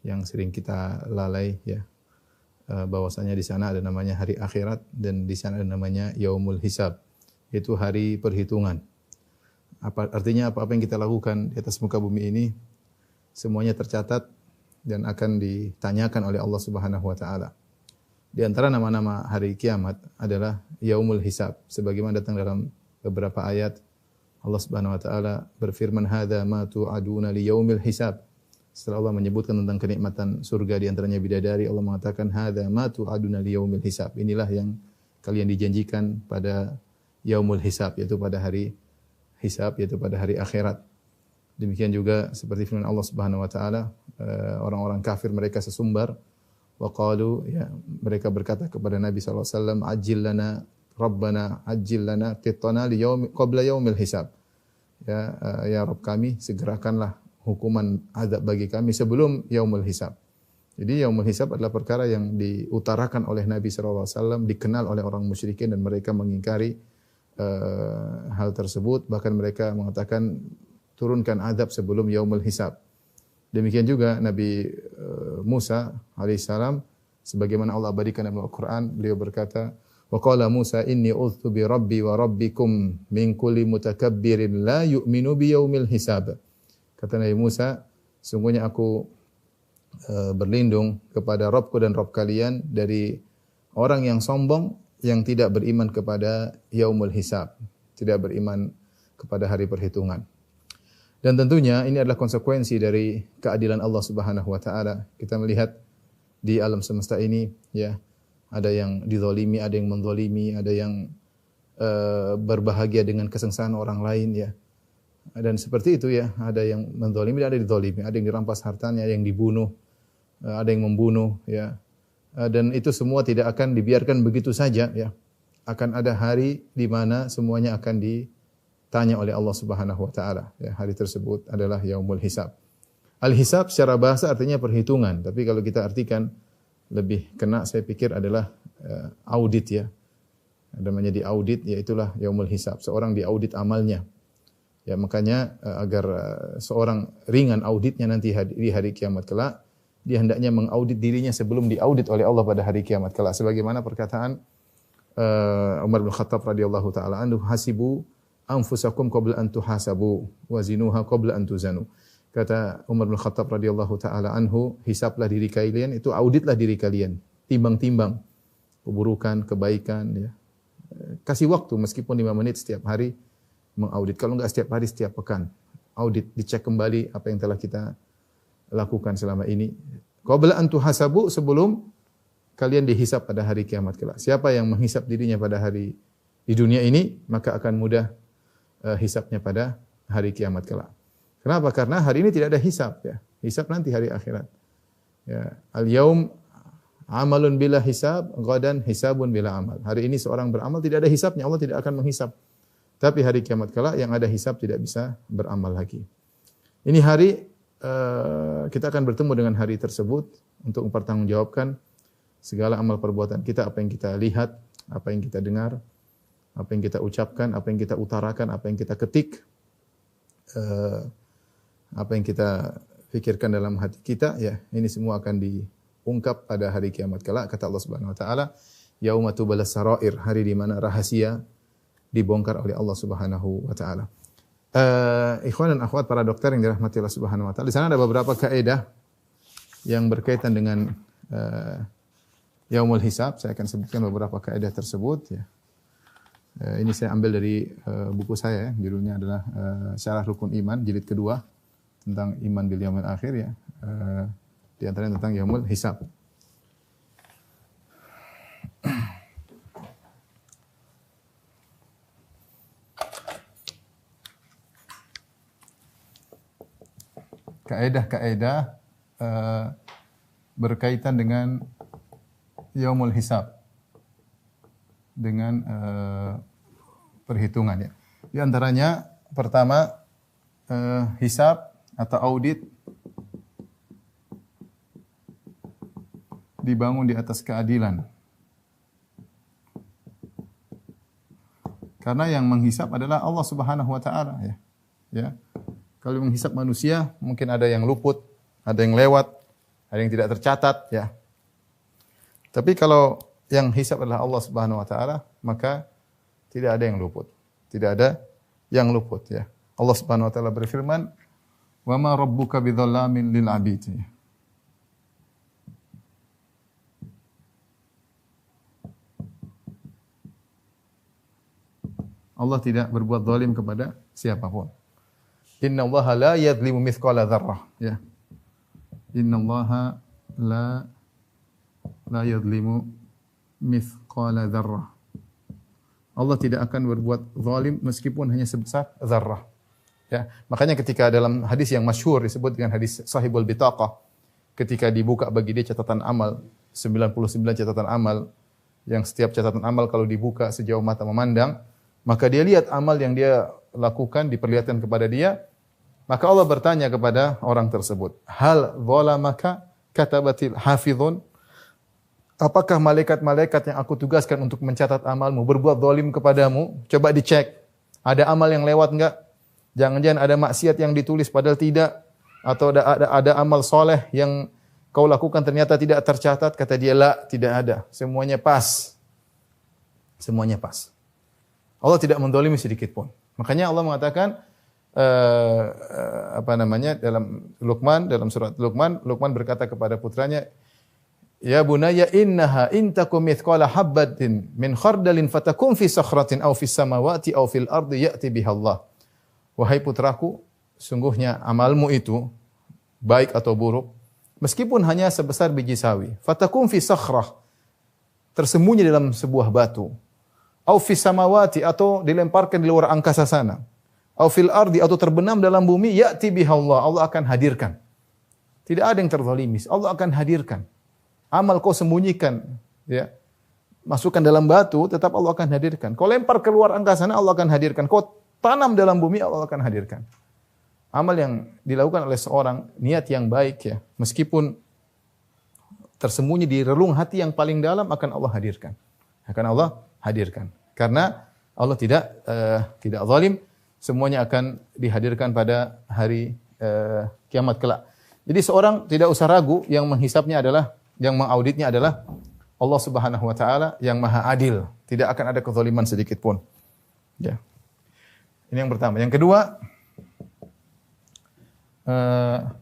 yang sering kita lalai ya. Bahwasanya di sana ada namanya hari akhirat dan di sana ada namanya yaumul hisab, yaitu hari perhitungan. Artinya apa yang kita lakukan di atas muka bumi ini semuanya tercatat dan akan ditanyakan oleh Allah Subhanahu wa taala. Di antara nama-nama hari kiamat adalah yaumul hisab, sebagaimana datang dalam beberapa ayat. Allah Subhanahu wa taala berfirman, "Hadza ma tu'aduna li yaumil hisab." Setelah Allah menyebutkan tentang kenikmatan surga di antaranya bidadari, Allah mengatakan, "Hadza ma tu'aduna li yaumil hisab." Inilah yang kalian dijanjikan pada yaumul hisab, yaitu pada hari hisab, yaitu pada hari akhirat. Demikian juga seperti firman Allah Subhanahu wa taala, orang-orang kafir mereka sesumbar, wa qalu, ya, mereka berkata kepada Nabi sallallahu alaihi wasallam, "Ajil lana Rabbana ajil lana qittana li yaumi qabla yaumil hisab." Ya Rabb kami, segerakanlah hukuman azab bagi kami sebelum yaumul hisab. Jadi yaumul hisab adalah perkara yang diutarakan oleh Nabi sallallahu alaihi wasallam, dikenal oleh orang musyrikin dan mereka mengingkari hal tersebut, bahkan mereka mengatakan turunkan azab sebelum yaumul hisab. Demikian juga Nabi Musa alaihissalam, sebagaimana Allah abadikan dalam Al-Qur'an, beliau berkata, "Wa qala Musa inni u'udzu bi rabbi wa rabbikum min kulli mutakabbirin la yu'minu bi yaumil hisab." Kata Nabi Musa, sungguhnya aku berlindung kepada Rabbku dan Rabb kalian dari orang yang sombong yang tidak beriman kepada yaumul hisab, tidak beriman kepada hari perhitungan. Dan tentunya ini adalah konsekuensi dari keadilan Allah Subhanahu wa taala. Kita melihat di alam semesta ini, ya, ada yang dizalimi, ada yang menzalimi, ada yang berbahagia dengan kesengsaraan orang lain, ya. Dan seperti itu, ya, ada yang menzalimi, ada yang dizalimi, ada yang dirampas hartanya, ada yang dibunuh, ada yang membunuh, ya. Dan itu semua tidak akan dibiarkan begitu saja, ya. Akan ada hari di mana semuanya akan ditanya oleh Allah Subhanahu wa taala, ya. Hari tersebut adalah yaumul hisab. Al-hisab secara bahasa artinya perhitungan, tapi kalau kita artikan lebih kena, saya pikir adalah audit, ya. Namanya diaudit, yaitulah yaumul hisab. Seorang diaudit amalnya. Ya, makanya agar seorang ringan auditnya nanti di hari kiamat kelak, dia hendaknya mengaudit dirinya sebelum diaudit oleh Allah pada hari kiamat kelak. Sebagaimana perkataan Umar bin Khattab radhiyallahu taala anhu, "Hasibu anfusakum qabla an tuhasabu wa zinuha qabla an tuzanu." Kata Umar bin Khattab radhiyallahu taala anhu, hisablah diri kalian, itu auditlah diri kalian, timbang-timbang keburukan, kebaikan, ya. Kasih waktu meskipun 5 menit setiap hari mengaudit. Kalau enggak setiap hari, setiap pekan. Audit, dicek kembali apa yang telah kita lakukan selama ini. Qabla an tuhasabu, sebelum kalian dihisab pada hari kiamat kelak. Siapa yang menghisab dirinya pada hari di dunia ini, maka akan mudah hisabnya pada hari kiamat kelak. Kenapa? Karena hari ini tidak ada hisab, ya. Hisab nanti hari akhirat. Ya, al-yaum amalun bila hisab, ghadan hisabun bila amal. Hari ini seorang beramal tidak ada hisabnya, Allah tidak akan menghisab. Tapi hari kiamat kelak yang ada hisab tidak bisa beramal lagi. Ini hari kita akan bertemu dengan hari tersebut untuk mempertanggungjawabkan segala amal perbuatan kita, apa yang kita lihat, apa yang kita dengar, apa yang kita ucapkan, apa yang kita utarakan, apa yang kita ketik, apa yang kita fikirkan dalam hati kita, ya, ini semua akan diungkap pada hari kiamat kelak. Kata Allah Subhanahu wa taala, "Yauma tubalas sarair", hari di mana rahasia dibongkar oleh Allah Subhanahu wa taala. Ikhwan dan akhwat para dokter yang dirahmati Allah Subhanahu wa taala, di sana ada beberapa kaidah yang berkaitan dengan yaumul hisab. Saya akan sebutkan beberapa kaidah tersebut, ya. Ini saya ambil dari buku saya, ya. Judulnya adalah Syarah Rukun Iman jilid kedua, tentang iman bil yaumil akhir, ya. Di antaranya tentang yaumul hisab. Kaedah-kaedah berkaitan dengan yaumul hisab, dengan perhitungan, ya. Di antaranya pertama, hisab atau audit dibangun di atas keadilan. Karena yang menghisab adalah Allah Subhanahu wa taala, ya. Ya. Kalau menghisab manusia, mungkin ada yang luput, ada yang lewat, ada yang tidak tercatat ya. Tapi kalau yang hisab adalah Allah Subhanahu wa taala, maka tidak ada yang luput. Tidak ada yang luput ya. Allah Subhanahu wa taala berfirman, "Wa ma rabbuka bidzallamin lil 'abid." Allah tidak berbuat zalim kepada siapapun. Inna Allah la yadhlimu mithqala dzarrah ya. Inna Allah la yadhlimu mithqala dzarrah. Allah tidak akan berbuat zalim meskipun hanya sebesar zarrah. Ya, makanya ketika dalam hadis yang masyhur disebut dengan hadis Sahibul Bitaqah, ketika dibuka bagi dia catatan amal, 99 catatan amal, yang setiap catatan amal kalau dibuka sejauh mata memandang, maka dia lihat amal yang dia lakukan diperlihatkan kepada dia, maka Allah bertanya kepada orang tersebut, "Hal zalamaka katabatil hafizun?" Apakah malaikat-malaikat yang aku tugaskan untuk mencatat amalmu berbuat zalim kepadamu? Coba dicek. Ada amal yang lewat enggak? Jangan-jangan ada maksiat yang ditulis padahal tidak, atau ada amal soleh yang kau lakukan ternyata tidak tercatat. Kata dia, la, tidak ada. Semuanya pas. Semuanya pas. Allah tidak mendolimi sedikit pun. Makanya Allah mengatakan dalam Luqman, dalam surat Luqman berkata kepada putranya, "Ya bunayya innaha in takum mithqala habbatin min khardalin fatakum fi sakhratin aw fis samawati aw fil ardi ya'ti biha Allah." Wahai putraku, sungguhnya amalmu itu baik atau buruk, meskipun hanya sebesar biji sawi, fatakum fi sakhrah, tersembunyi dalam sebuah batu, au fis samawati, atau dilemparkan di luar angkasa sana, au fil ardi, atau terbenam dalam bumi, ya'ti biha Allah, Allah akan hadirkan. Tidak ada yang terzalimi, Allah akan hadirkan. Amal kau sembunyikan, ya, masukkan dalam batu, tetap Allah akan hadirkan. Kau lempar keluar angkasa sana, Allah akan hadirkan. Kau tanam dalam bumi, Allah akan hadirkan. Amal yang dilakukan oleh seorang, niat yang baik ya, meskipun tersembunyi di relung hati yang paling dalam, akan Allah hadirkan. Akan Allah hadirkan. Karena Allah tidak zalim, semuanya akan dihadirkan pada hari kiamat kelak. Jadi seorang tidak usah ragu, yang menghisapnya adalah, yang mengauditnya adalah Allah Subhanahu wa taala yang Maha Adil. Tidak akan ada kezaliman sedikit pun. Ya. Ini yang pertama. Yang kedua,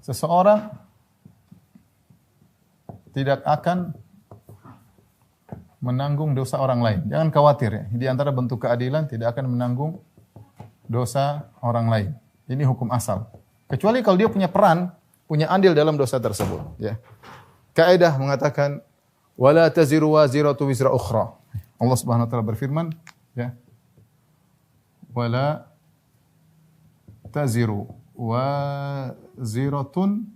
seseorang tidak akan menanggung dosa orang lain. Jangan khawatir ya. Di antara bentuk keadilan tidak akan menanggung dosa orang lain. Ini hukum asal. Kecuali kalau dia punya peran, punya andil dalam dosa tersebut, ya. Kaidah mengatakan wala taziru waziratu wizra ukhra. Allah Subhanahu wa taala berfirman, ya. Wala taziru waziratun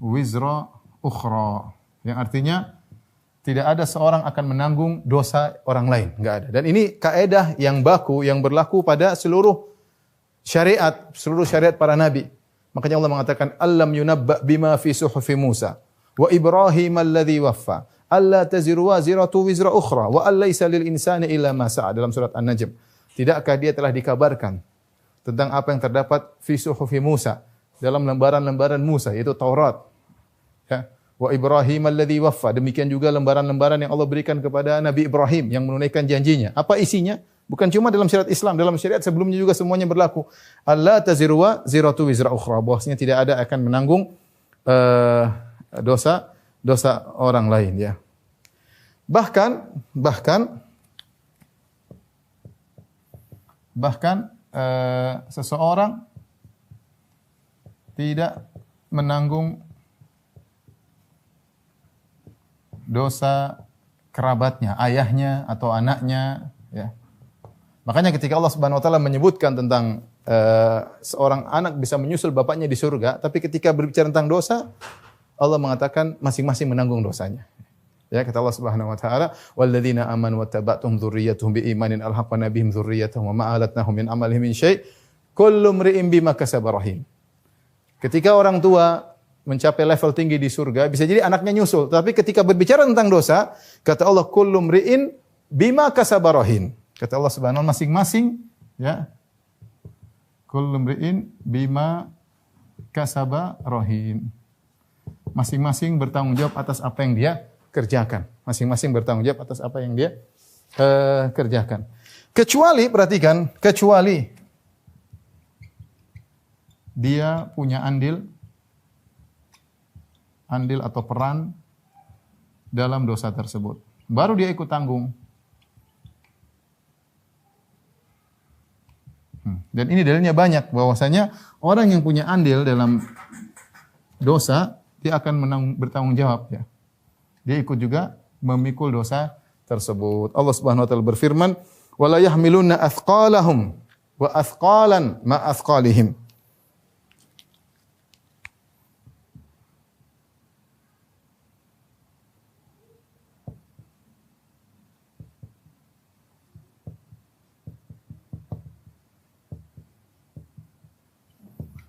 wizra ukhra. Yang artinya tidak ada seorang akan menanggung dosa orang lain, enggak ada. Dan ini kaidah yang baku, yang berlaku pada seluruh syariat para nabi. Makanya Allah mengatakan allam yunabba bima fi suhufi Musa wa Ibrahim alladhi waffa alla taziru waziratu wizra ukhra wa allaysa lil insani illa ma sa'a, dalam surat An-Najm. Tidakkah dia telah dikabarkan tentang apa yang terdapat fi suhufi Musa, dalam lembaran-lembaran Musa, yaitu Taurat. Ya. Wa Ibrahim alladhi waffa, demikian juga lembaran-lembaran yang Allah berikan kepada Nabi Ibrahim yang menunaikan janjinya. Apa isinya? Bukan cuma dalam syariat Islam, dalam syariat sebelumnya juga semuanya berlaku. Allah taziru waziratu wizra ukhra, bahwasanya tidak ada akan menanggung dosa orang lain, ya. Bahkan seseorang tidak menanggung dosa kerabatnya, ayahnya atau anaknya, ya. Makanya ketika Allah Subhanahu wa taala menyebutkan tentang seorang anak bisa menyusul bapaknya di surga, tapi ketika berbicara tentang dosa, Allah mengatakan masing-masing menanggung dosanya. Ya, kata Allah Subhanahu wa taala, "Walladzina amanu wattaba'tuhum dzurriyyatuhum biimanin alhaqna bihim dzurriyyatahum wa ma alatnahum min amalihim min syai', kullu imri'in bima kasaba rahim." Ketika orang tua mencapai level tinggi di surga, bisa jadi anaknya nyusul, tapi ketika berbicara tentang dosa, kata Allah, "Kullu imri'in bima kasaba rahim." Kata Allah Subhanahu wa taala, masing-masing, ya. Kullu imri'in bima kasaba rahim. Masing-masing bertanggung jawab atas apa yang dia kerjakan. Masing-masing bertanggung jawab atas apa yang dia kerjakan. Kecuali, perhatikan, kecuali dia punya andil atau peran dalam dosa tersebut. Baru dia ikut tanggung. Dan ini dalilnya banyak, bahwasanya orang yang punya andil dalam dosa, dia akan bertanggung jawab. Ya. Dia ikut juga memikul dosa tersebut. Allah Subhanahu wa taala berfirman, "Wala yahmilunna athqalahum wa athqalan ma athqalihim."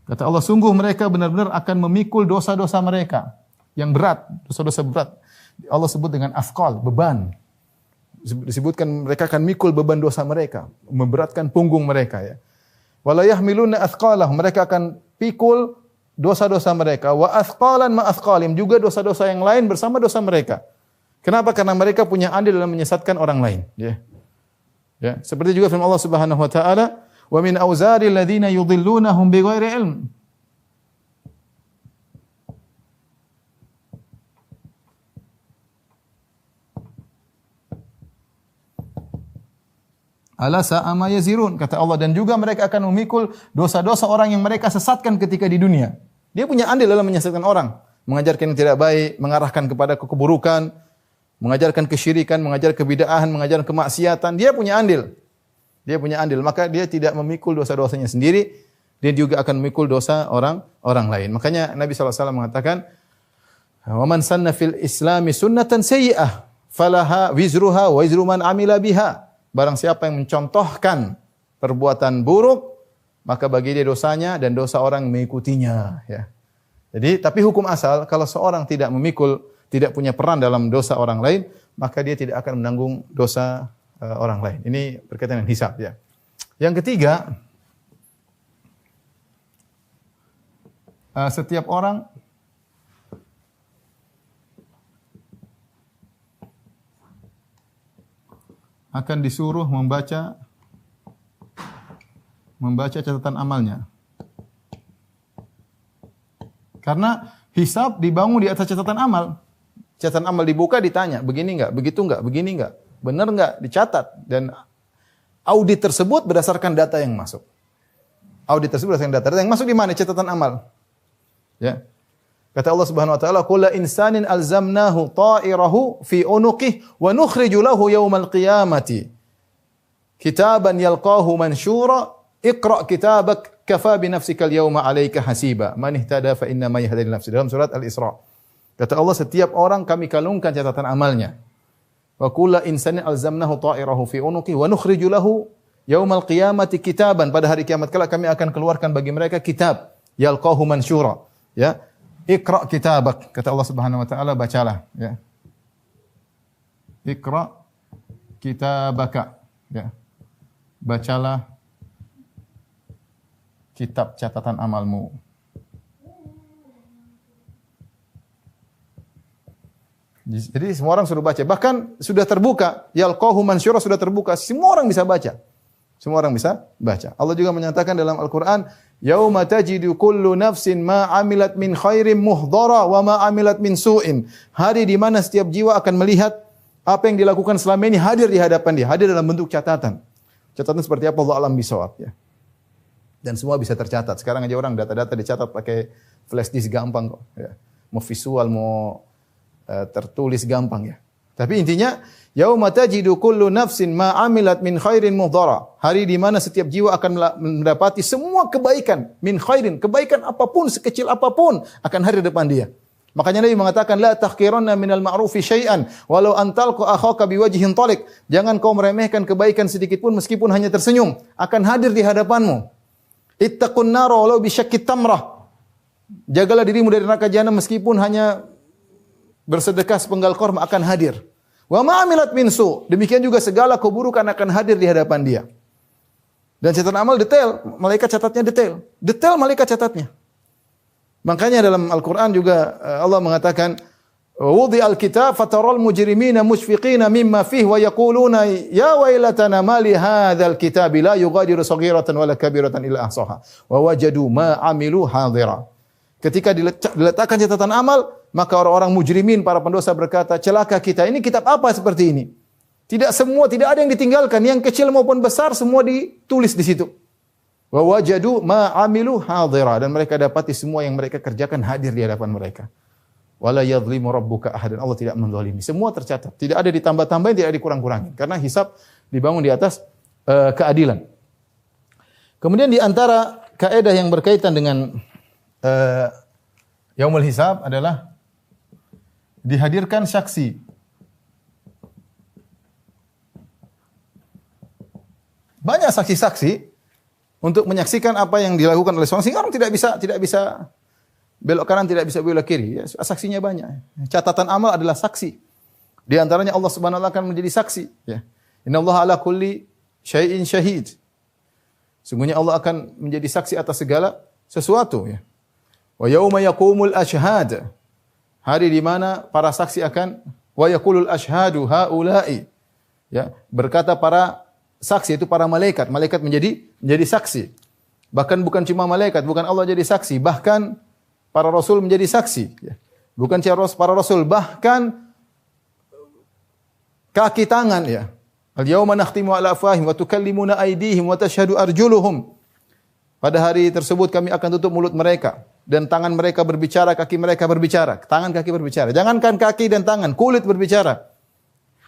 Kata Allah, sungguh mereka benar-benar akan memikul dosa-dosa mereka yang berat, dosa-dosa berat. Allah sebut dengan athqal, beban. Disebutkan mereka akan mikul beban dosa mereka, memberatkan punggung mereka ya. Wala yahmiluna athqalahum, mereka akan pikul dosa-dosa mereka, wa athqalan ma athqalim, juga dosa-dosa yang lain bersama dosa mereka. Kenapa? Karena mereka punya andil dalam menyesatkan orang lain, ya. Ya, seperti juga firman Allah Subhanahu wa taala, wa min auzari alladziina yudhillunahum bighairi ilm. Ala sa'a ma yazirun, kata Allah, dan juga mereka akan memikul dosa-dosa orang yang mereka sesatkan ketika di dunia. Dia punya andil dalam menyesatkan orang, mengajarkan yang tidak baik, mengarahkan kepada keburukan, mengajarkan kesyirikan, mengajar kebid'ahan, mengajar kemaksiatan. Dia punya andil. Dia punya andil, maka dia tidak memikul dosa-dosanya sendiri, dia juga akan memikul dosa orang lain. Makanya Nabi SAW mengatakan, "Wa man sanna fil islami sunnatan sayyi'ah, falaha wizruha wa wizru man amila biha." Barang siapa yang mencontohkan perbuatan buruk, maka bagi dia dosanya dan dosa orang mengikutinya. Ya. Jadi, tapi hukum asal, kalau seorang tidak memikul, tidak punya peran dalam dosa orang lain, maka dia tidak akan menanggung dosa orang lain. Ini berkaitan dengan hisab. Ya. Yang ketiga, setiap orang akan disuruh membaca catatan amalnya. Karena hisab dibangun di atas catatan amal. Catatan amal dibuka, ditanya, begini enggak, begitu enggak, begini enggak, benar enggak, dicatat. Dan audit tersebut berdasarkan data yang masuk. Audit tersebut berdasarkan data yang masuk di mana? Catatan amal. Ya. Kata Allah Subhanahu wa taala, "Kullu insanin alzamnahu ta'irahu fi unuqihi wa nukhriju lahu yaumal qiyamati kitaban yalqahu mansyura, iqra' kitabak kafa bi nafsika al-yawma 'alaika hasiba, man ihtada fa inna ma yahtadi li nafsihi." Dalam surat Al-Isra. Kata Allah, setiap orang kami kalungkan catatan amalnya. Wa kullu insanin alzamnahu ta'irahu fi unuqihi wa nukhriju lahu yaumal qiyamati kitaban, pada hari kiamat kala kami akan keluarkan bagi mereka kitab yalqahu mansyura, ya. Iqra' kitabak, kata Allah Subhanahu wa taala, bacalah, ya. Iqra' kitabaka, ya. Bacalah kitab catatan amalmu. Jadi semua orang suruh baca. Bahkan sudah terbuka, yalqahu mansyura, sudah terbuka, semua orang bisa baca. Semua orang bisa baca. Allah juga menyatakan dalam Al-Qur'an, "Yauma tajidu kullu nafsin ma 'amilat min khairin muhdara wa ma 'amilat min su'in." Hari di mana setiap jiwa akan melihat apa yang dilakukan selama ini hadir di hadapan dia, hadir dalam bentuk catatan. Catatan seperti apa, Allah alam bisawab, ya. Dan semua bisa tercatat. Sekarang aja orang data-data dicatat pakai flash disk, gampang kok, ya. Mau visual, mau tertulis, gampang, ya. Tapi intinya, yauma tajidu kullu nafsin ma 'amilat min khairin muhdara. Hari di mana setiap jiwa akan mendapati semua kebaikan, min khairin, kebaikan apapun, sekecil apapun akan hadir di depan dia. Makanya Nabi mengatakan, la tahqiranna minal ma'rufi syai'an walau antalqa akhaka biwajhin talik. Jangan kau meremehkan kebaikan sedikit pun meskipun hanya tersenyum, akan hadir di hadapanmu. Ittaqun nar walau bisyaqqit tamrah. Jagalah dirimu dari neraka jahanam meskipun hanya bersedekah sepenggal korma, akan hadir. Wa ma 'amilat min su', demikian juga segala keburukan akan hadir di hadapan dia. Dan catatan amal detail, malaikat catatnya detail. Detail malaikat catatnya. Makanya dalam Al-Qur'an juga Allah mengatakan wudi al-kitab fataral mujrimina mushfiqina mimma fihi wa yaquluna ya wailatana ma li hadzal kitabi la yughadiru saghiratan wala kabiratan illa ahsaha wa wajadu ma amilu hadira. Ketika diletakkan catatan amal, maka orang-orang mujrimin, para pendosa berkata, celaka kita, ini kitab apa seperti ini? Tidak ada yang ditinggalkan, yang kecil maupun besar semua ditulis di situ. Wa wajadu ma amilu hadira, dan mereka dapati semua yang mereka kerjakan hadir di hadapan mereka. Wala yadhlimu rabbuka ahadan. Allah tidak menzalimi. Semua tercatat. Tidak ada ditambah-tambahin, tidak ada dikurang-kurangin. Karena hisab dibangun di atas keadilan. Kemudian di antara kaidah yang berkaitan dengan yaumul hisab adalah dihadirkan saksi. Banyak saksi-saksi untuk menyaksikan apa yang dilakukan oleh seorang, sehingga orang tidak bisa belok kanan, tidak bisa belok kiri. Ya, saksinya banyak. Catatan amal adalah saksi. Di antaranya Allah Subhanahu wa taala akan menjadi saksi. Ya. Innallaha ala kulli syai'in syahid. Sungguhnya Allah akan menjadi saksi atas segala sesuatu. Ya. Wa yauma yaqumul ashhad. Hari di mana para saksi akan wa yaqulul ashhadu haula'i. Ya, berkata para saksi itu para malaikat. Malaikat menjadi saksi. Bahkan bukan cuma malaikat, bukan Allah jadi saksi, bahkan para rasul menjadi saksi. Bukan para rasul, bahkan kaki tangan. Ya. Al-yawma nakhtimu ala afwahihim wa tukallimuna aydihim wa tashhadu arjuluhum. Pada hari tersebut kami akan tutup mulut mereka dan tangan mereka berbicara, kaki mereka berbicara. Tangan kaki berbicara. Jangankan kaki dan tangan, kulit berbicara.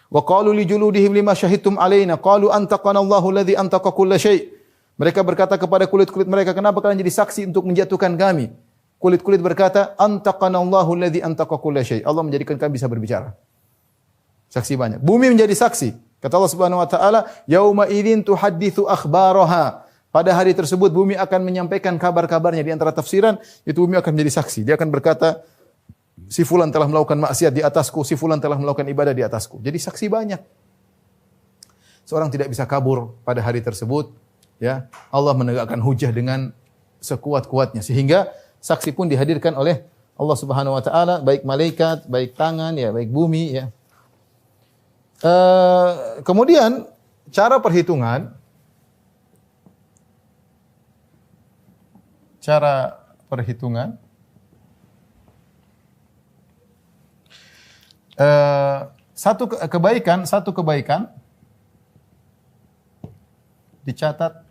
Wa qalu li juludihim lima syahidtum alaina qalu antaqana Allahu alladhi antaqa kulla syai'. Mereka berkata kepada kulit-kulit mereka, kenapa kalian jadi saksi untuk menjatuhkan kami? Kulit-kulit berkata, antaqana Allahu alladhi antaqa kulla syai'. Allah menjadikan kami bisa berbicara. Saksi banyak. Bumi menjadi saksi. Kata Allah Subhanahu wa taala, yauma idzin tuhadditsu akhbaraha. Pada hari tersebut bumi akan menyampaikan kabar-kabarnya. Di antara tafsiran itu bumi akan menjadi saksi. Dia akan berkata, si fulan telah melakukan maksiat di atasku, si fulan telah melakukan ibadah di atasku. Jadi saksi banyak. Seorang tidak bisa kabur pada hari tersebut, ya. Allah menegakkan hujah dengan sekuat-kuatnya sehingga saksi pun dihadirkan oleh Allah Subhanahu wa taala, baik malaikat, baik tangan, ya, baik bumi, ya. Kemudian cara perhitungan satu kebaikan dicatat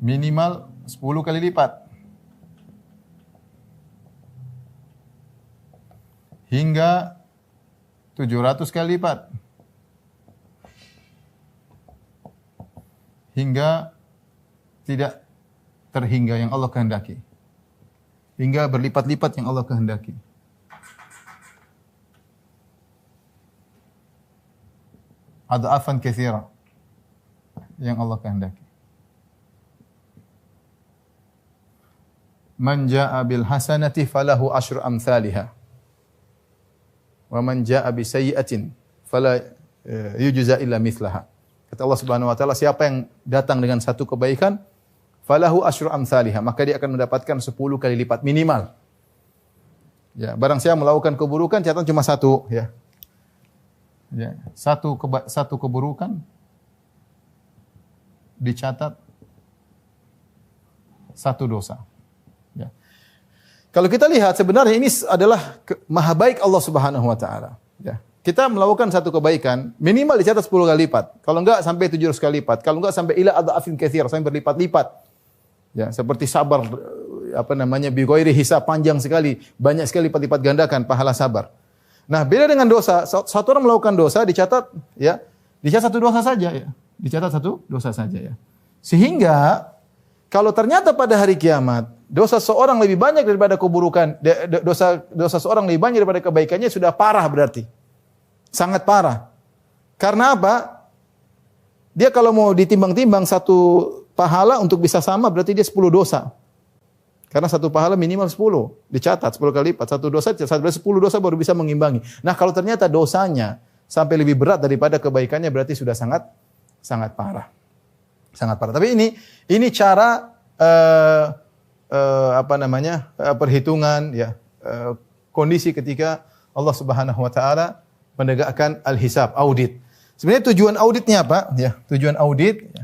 minimal 10 kali lipat hingga 700 kali lipat hingga tidak terhingga yang Allah kehendaki, hingga berlipat-lipat yang Allah kehendaki. Adhafan katsira yang Allah kehendaki. Man jaa'a bil hasanati falahu asyru amsalihha. Wa man jaa'a bi sayyi'atin fala yujza illa mithlaha. Kata Allah Subhanahu wa taala, siapa yang datang dengan satu kebaikan, falahu asyru amsalihha, maka dia akan mendapatkan 10 kali lipat minimal. Ya, barang siapa melakukan keburukan, catatan cuma satu, ya. Ya, satu keburukan dicatat satu dosa. Ya. Kalau kita lihat sebenarnya ini adalah maha baik Allah Subhanahu wa taala. Ya. Kita melakukan satu kebaikan, minimal dicatat 10 kali lipat. Kalau enggak sampai 700 kali lipat. Kalau enggak sampai ila adhafin katsir, sampai berlipat-lipat. Ya, seperti sabar bi ghairi hisab, panjang sekali, banyak sekali lipat-lipat gandakan pahala sabar. Nah, beda dengan dosa. Satu orang melakukan dosa dicatat, ya, dicatat satu dosa saja, ya. Dicatat satu dosa saja, ya. Sehingga kalau ternyata pada hari kiamat dosa seorang lebih banyak daripada keburukan, dosa seorang lebih banyak daripada kebaikannya, sudah parah berarti. Sangat parah. Karena apa? Dia kalau mau ditimbang-timbang satu pahala untuk bisa sama berarti dia 10 dosa. Karena satu pahala minimal 10, dicatat 10 kali lipat. Satu dosa, 10 dosa baru bisa mengimbangi. Nah, kalau ternyata dosanya sampai lebih berat daripada kebaikannya, berarti sudah sangat parah. Sangat parah. Tapi ini cara perhitungan, ya, kondisi ketika Allah Subhanahu wa taala menegakkan al-hisab, audit. Sebenarnya tujuan auditnya apa? Ya, tujuan audit, ya.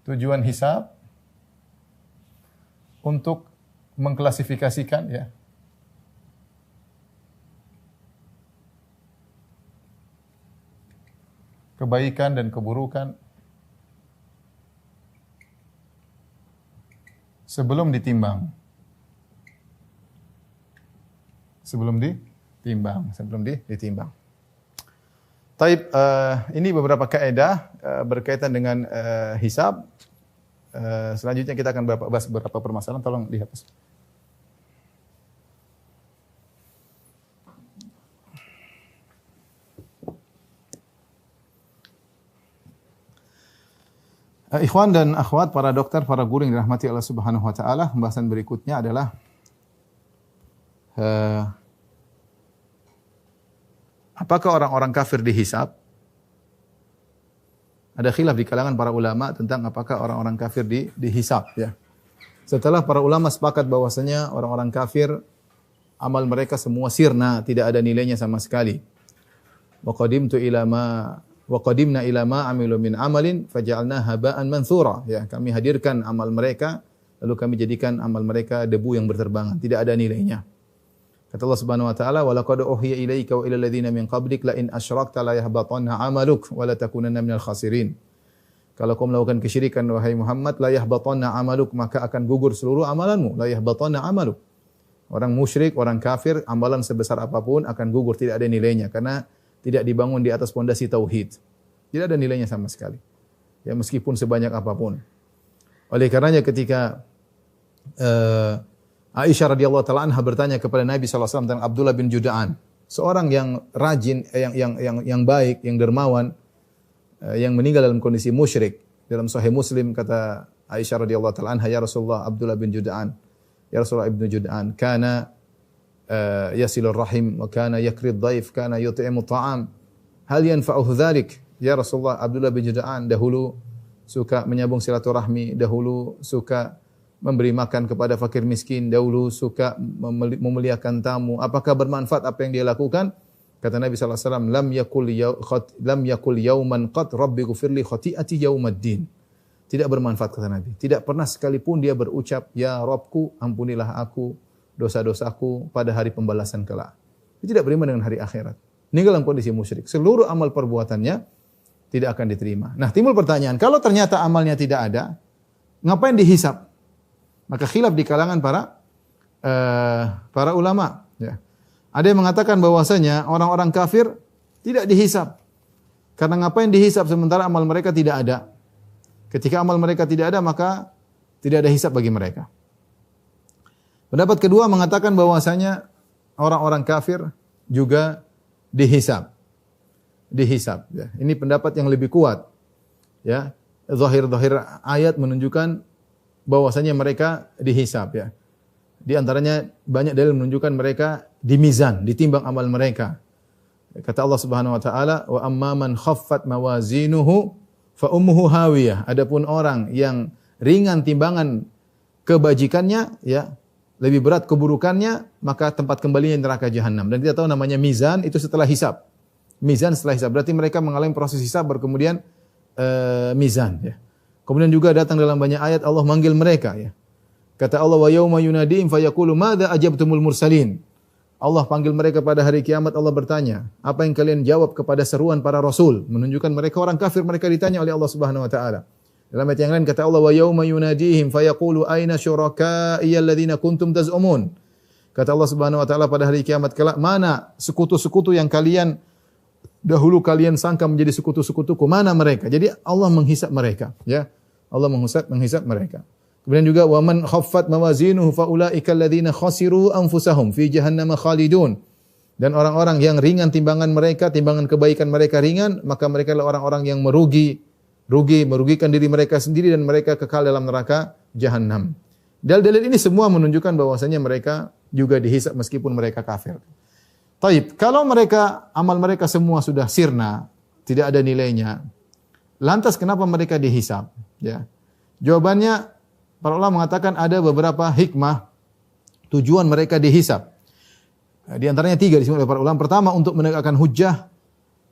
Tujuan hisab untuk mengklasifikasikan, ya, kebaikan dan keburukan sebelum ditimbang. Sebelum ditimbang. Taib, ini beberapa kaidah berkaitan dengan hisab. Selanjutnya kita akan bahas beberapa permasalahan. Tolong dihapus. Ikhwan dan akhwat, para dokter, para guru yang dirahmati Allah Subhanahu wa taala, pembahasan berikutnya adalah apakah orang-orang kafir dihisab? Ada khilaf di kalangan para ulama tentang apakah orang-orang kafir dihisab, ya. Setelah para ulama sepakat bahwasanya orang-orang kafir amal mereka semua sirna, tidak ada nilainya sama sekali. Wa qadimna ila ma amilu min amalin faja'alna haba'an manthura, ya, kami hadirkan amal mereka lalu kami jadikan amal mereka debu yang berterbangan, tidak ada nilainya. Kata Allah Subhanahu wa taala, "Wa laqad uhiya ilaika wa ilal ladzina min qablik la in asyrakta la yahbatanna 'amaluk wa la takunanna minal khasirin." Kalau kau melakukan kesyirikan wahai Muhammad, la yahbatanna 'amaluk, maka akan gugur seluruh amalanmu. La yahbatanna 'amaluk. Orang musyrik, orang kafir, amalan sebesar apapun akan gugur, tidak ada nilainya karena tidak dibangun di atas pondasi tauhid. Tidak ada nilainya sama sekali. Ya, meskipun sebanyak apapun. Oleh karenanya ketika Aisyah radhiyallahu taala anha bertanya kepada Nabi sallallahu alaihi wasallam tentang Abdullah bin Juda'an, seorang yang rajin, yang baik, yang dermawan, yang meninggal dalam kondisi musyrik. Dalam Sahih Muslim kata Aisyah radhiyallahu taala anha, ya Rasulullah, Abdullah bin Juda'an, ya Rasulullah ibnu Juda'an, kana yasilur rahim wa kana yakrid dhaif, kana yut'imu ta'am. Hal yanfa'uhu dzalik? Ya Rasulullah, Abdullah bin Juda'an dahulu suka menyambung silaturahmi, dahulu suka memberi makan kepada fakir miskin, dahulu suka memuliakan tamu. Apakah bermanfaat apa yang dia lakukan? Kata Nabi sallallahu alaihi wasallam, lam yakul yauman qad rabbi ghfirli khati'ati yaumaddin. Tidak bermanfaat, kata Nabi. Tidak pernah sekalipun dia berucap, ya Rabbku, ampunilah aku dosa-dosaku pada hari pembalasan kelak. Dia tidak beriman dengan hari akhirat. Meninggal dalam kondisi musyrik. Seluruh amal perbuatannya tidak akan diterima. Nah, timbul pertanyaan, kalau ternyata amalnya tidak ada, ngapain dihisab? Maka khilaf di kalangan para ulama, ya. Ada yang mengatakan bahwasanya orang-orang kafir tidak dihisab. Karena ngapain dihisab sementara amal mereka tidak ada? Ketika amal mereka tidak ada, maka tidak ada hisab bagi mereka. Pendapat kedua mengatakan bahwasanya orang-orang kafir juga dihisab. Ya. Ini pendapat yang lebih kuat. Ya. Zahir-zahir ayat menunjukkan bahwasanya mereka dihisab, ya. Di antaranya banyak dalil menunjukkan mereka dimizan, ditimbang amal mereka. Kata Allah Subhanahu wa taala, "Wa amman khaffat mawazinuhu fa ummuhu hawiyah." Adapun orang yang ringan timbangan kebajikannya, ya, lebih berat keburukannya, maka tempat kembalinya neraka jahanam. Dan kita tahu namanya mizan itu setelah hisab. Mizan setelah hisab berarti mereka mengalami proses hisab kemudian mizan, ya. Kemudian juga datang dalam banyak ayat Allah manggil mereka, ya. Kata Allah, wa yauma yunadihim fayaqulu madza ajabtumul mursalin. Allah panggil mereka pada hari kiamat, Allah bertanya, apa yang kalian jawab kepada seruan para rasul? Menunjukkan mereka orang kafir, mereka ditanya oleh Allah Subhanahu wa taala. Dalam ayat yang lain kata Allah, wa yauma yunadihim fayaqulu aina syuraka'i alladziina kuntum taz'umun. Kata Allah Subhanahu wa taala pada hari kiamat kelak, mana sekutu-sekutu yang dahulu kalian sangka menjadi sekutu-sekutuku, mana mereka? Jadi Allah menghisab mereka, ya. Allah menghisab mereka. Kemudian juga wa man khaffat mawazinuhu fa ulaika alladziina khasiru anfusahum fi jahannam khalidun. Dan orang-orang yang ringan timbangan mereka, timbangan kebaikan mereka ringan, maka mereka adalah orang-orang yang merugikan diri mereka sendiri dan mereka kekal dalam neraka jahanam. Dalil-dalil ini semua menunjukkan bahwasanya mereka juga dihisab meskipun mereka kafir. Taib, kalau amal mereka semua sudah sirna, tidak ada nilainya, lantas kenapa mereka dihisab? Ya. Jawabannya, para ulama mengatakan ada beberapa hikmah tujuan mereka dihisab. Di antaranya 3 disebut oleh para ulama. Pertama, untuk menegakkan hujjah,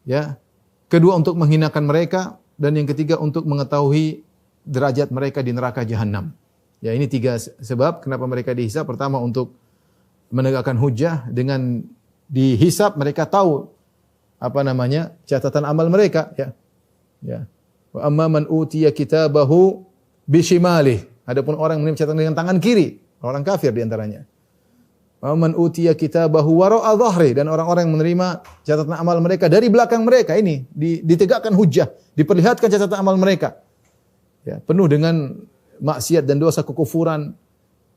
ya. Kedua, untuk menghinakan mereka, dan yang ketiga untuk mengetahui derajat mereka di neraka jahanam. Ya, ini 3 sebab kenapa mereka dihisab. Pertama, untuk menegakkan hujjah. Dengan dihisab mereka tahu catatan amal mereka, ya. Ya. Wa amma man utiya kitabahu bishimalih. Adapun orang menerima catatan dengan tangan kiri, orang kafir di antaranya. Wa man utiya kitabahu wara'a dhahri, dan orang-orang yang menerima catatan amal mereka dari belakang mereka. Ini ditegakkan hujjah, diperlihatkan catatan amal mereka. Ya, penuh dengan maksiat dan dosa kekufuran,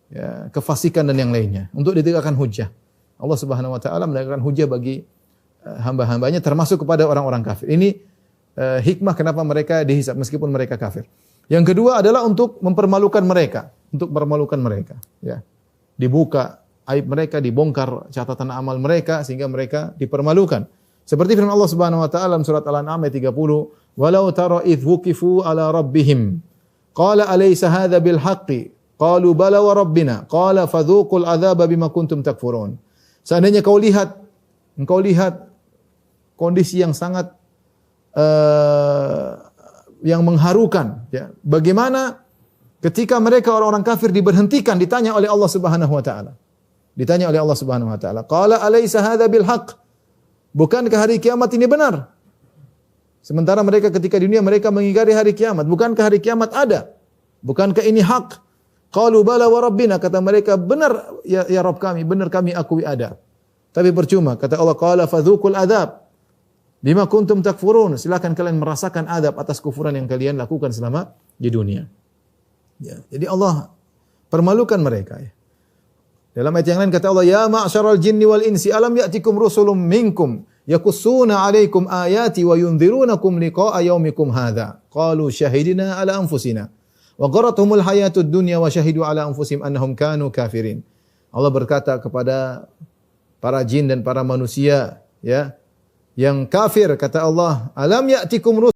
ya, kefasikan dan yang lainnya. Untuk ditegakkan hujjah. Allah Subhanahu wa taala menegakkan hujjah bagi hamba-hambanya termasuk kepada orang-orang kafir. Ini hikmah kenapa mereka dihisab meskipun mereka kafir. Yang kedua adalah untuk mempermalukan mereka, ya. Dibuka aib mereka, dibongkar catatan amal mereka sehingga mereka dipermalukan. Seperti firman Allah Subhanahu wa taala dalam surat Al-An'am ayat 30, "Walau tara idh wuqifu ala rabbihim, qala alaysa hadza bil haqqi? Qalu bala wa rabbina, qala fadhuqul adzaba bima kuntum takfurun." Seandainya engkau lihat kondisi yang sangat yang mengharukan, ya. Bagaimana ketika mereka orang-orang kafir diberhentikan, ditanya oleh Allah Subhanahu wa taala. Qala alaysa hadza bil haqq? Bukankah hari kiamat ini benar? Sementara mereka ketika di dunia mereka mengingkari hari kiamat. Bukankah hari kiamat ada? Bukankah ini hak? Qalu bala wa rabbina, kata mereka, benar ya Rabb kami, benar kami akui ada. Tapi percuma, kata Allah, qala fadzuqul adzab bima kuntum takfurun. Silakan kalian merasakan adab atas kufuran yang kalian lakukan selama di dunia. Ya, jadi Allah permalukan mereka, ya. Dalam ayat yang lain kata Allah, ya ma'syaral jinni wal insi alam ya'tikum rusulun minkum yaqussuna 'alaikum ayati wa yunzirunakum liqa'a yaumikum hadza. Qalu syahidna 'ala anfusina wa gharatuhumul hayatud dunya wa syahidu 'ala anfusihim annahum kanu kafirin. Allah berkata kepada para jin dan para manusia, ya, yang kafir, kata Allah, alam ya'tikum rusul